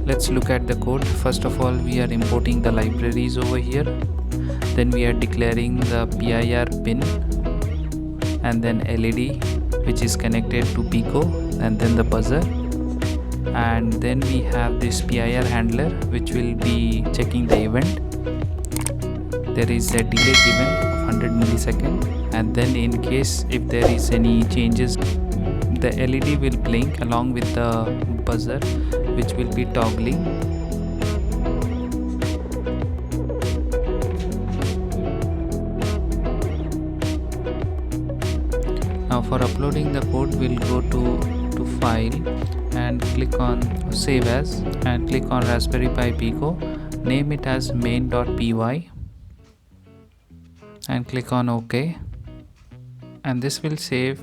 Let's look at the code. First of all, we are importing the libraries over here. Then we are declaring the PIR pin and then LED which is connected to PICO, and then the buzzer, and then we have this PIR handler which will be checking the event. There is a delay given of 100 milliseconds, and then in case if there is any changes, the LED will blink along with the buzzer which will be toggling. Now for uploading the code, we'll go to file and click on save as, and click on Raspberry Pi PICO, name it as main.py and click on OK, and this will save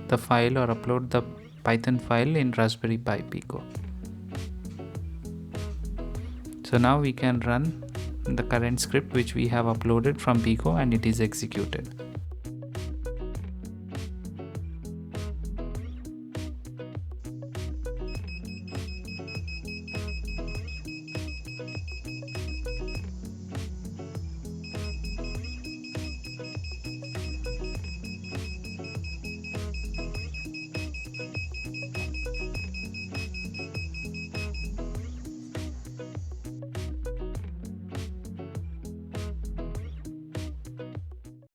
the file or upload the Python file in Raspberry Pi PICO. So now we can run the current script which we have uploaded from PICO, and it is executed.